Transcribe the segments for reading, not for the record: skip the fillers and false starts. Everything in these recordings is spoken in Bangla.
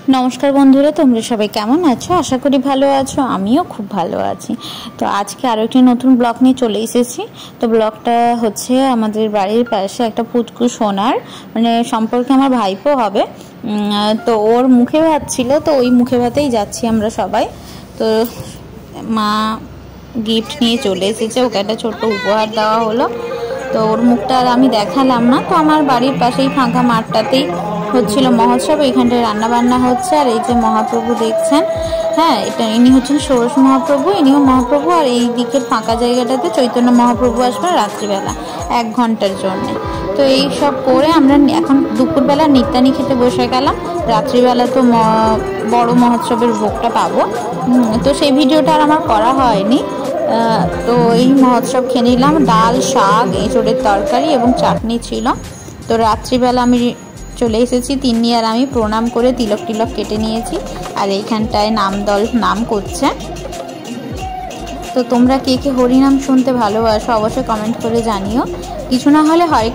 नमस्कार बंधुरा तोमरा सबाई केमन आछो आशा करी भालो आछो आमिओ खूब भालो आछि। तो आज के आरो एकटी नतुन ब्लग निये चले एसेछि। तो ब्लगटा होच्छे आमादेर बाड़िर पाशे एकटा पुचकु सोनार माने सम्पर्के आमार भाइपो होबे। तो ओर मुखे भात छिलो तो ओई मुखे भातेई जाচ্ছি आमरा सबाई। तो मा गिफ्ट निये चले एसेছে ओके একটা ছোট উপহার দেওয়া হলো। तो ओर मुखटा আর আমি দেখালাম না। তো আমার বাড়ির পাশেই ফাঁকা মাঠটাতেই হচ্ছিল মহোৎসব, এইখানটায় রান্না বান্না হচ্ছে। আর এই যে মহাপ্রভু দেখছেন, হ্যাঁ এটা ইনি হচ্ছেন ষোড়শ মহাপ্রভু, ইনিও মহাপ্রভু। আর এই দিকের ফাঁকা জায়গাটাতে চৈতন্য মহাপ্রভু আসবেন রাত্রিবেলা 1 ঘন্টার জন্য। তো এই সব করে আমরা এখন দুপুরবেলা নিত্যানি খেতে বসে গেলাম। রাত্রিবেলা তো বড় মহোৎসবের ভোগটা পাবো। তো সেই ভিডিওটা আর আমার করা হয়নি। তো এই মহোৎসব খেয়ে নিলাম, ডাল, শাক, এঁচোড়ের তরকারি এবং চাটনি ছিল। তো রাত্রিবেলা আমি চলে এসেছি, তিন্নি আর আমি প্রণাম করে তিলক টিলক কেটে নিয়েছি। আর এইখানটায় নামদল নাম করছে। তো তোমরা কে কে হরিনাম শুনতে ভালোবাসো অবশ্যই কমেন্ট করে জানিও। কিছু না হলে হরে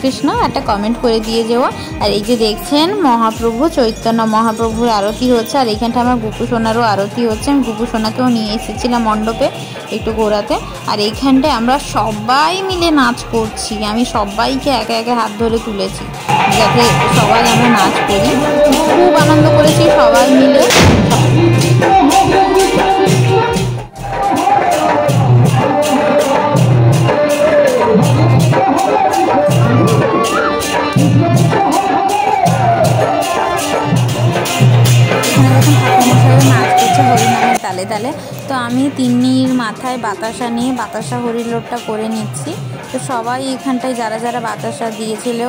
কৃষ্ণ একটা কমেন্ট করে দিয়ে যেও। আর এই যে দেখছেন মহাপ্রভু চৈতন্য মহাপ্রভুর আরতি হচ্ছে। আর এইখানটা আমার গুপু সোনারও আরতি হচ্ছে। আমি গুপু সোনাকেও নিয়ে এসেছিলাম মণ্ডপে একটু ঘোরাতে। আর এইখানটায় আমরা সবাই মিলে নাচ করছি। আমি সবাইকে একে একে হাত ধরে তুলেছি যাতে সবাই আমরা নাচ করি। খুব আনন্দ করেছি সবাই মিলে। নাচ করছে হরিনামের তালে তালে। তো আমি তিন্নির মাথায় বাতাসা নিয়ে বাতাসা হরিলোটটা করে নিচ্ছি। তো সবাই এখানটায় যারা যারা বাতাসা দিয়েছিল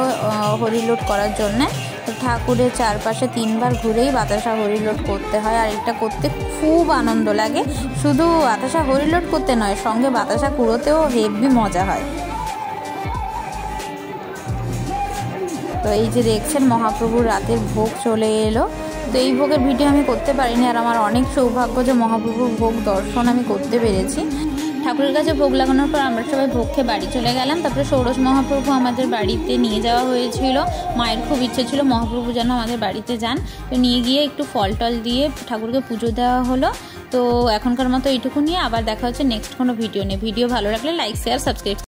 হরিলোট করার জন্যে, তো ঠাকুরের চারপাশে 3 বার ঘুরেই বাতাসা হরিলোট করতে হয়। আর এটা করতে খুব আনন্দ লাগে। শুধু বাতাসা হরিলোট করতে নয়, সঙ্গে বাতাসা কুড়োতেও হেভি মজা হয়। তো এই যে দেখছেন মহাপ্রভুর রাতের ভোগ চলে এলো। তো এই ভোগের ভিডিও আমি করতে পারিনি। আর আমার অনেক সৌভাগ্য যে মহাপ্রভুর ভোগ দর্শন আমি করতে পেরেছি। ঠাকুরের কাছে ভোগ লাগানোর পর আমরা সবাই ভোগ খেয়ে বাড়ি চলে গেলাম। তারপরে ষোড়শ মহাপ্রভু আমাদের বাড়িতে নিয়ে যাওয়া হয়েছিল। মায়ের খুব ইচ্ছে ছিল মহাপ্রভু যেন আমাদের বাড়িতে যান। তো নিয়ে গিয়ে একটু ফল টল দিয়ে ঠাকুরকে পুজো দেওয়া হলো। তো এখনকার মতো এইটুকু নিয়ে আবার দেখা হচ্ছে নেক্সট কোনো ভিডিও নিয়ে। ভিডিও ভালো লাগলে লাইক, শেয়ার, সাবস্ক্রাইব।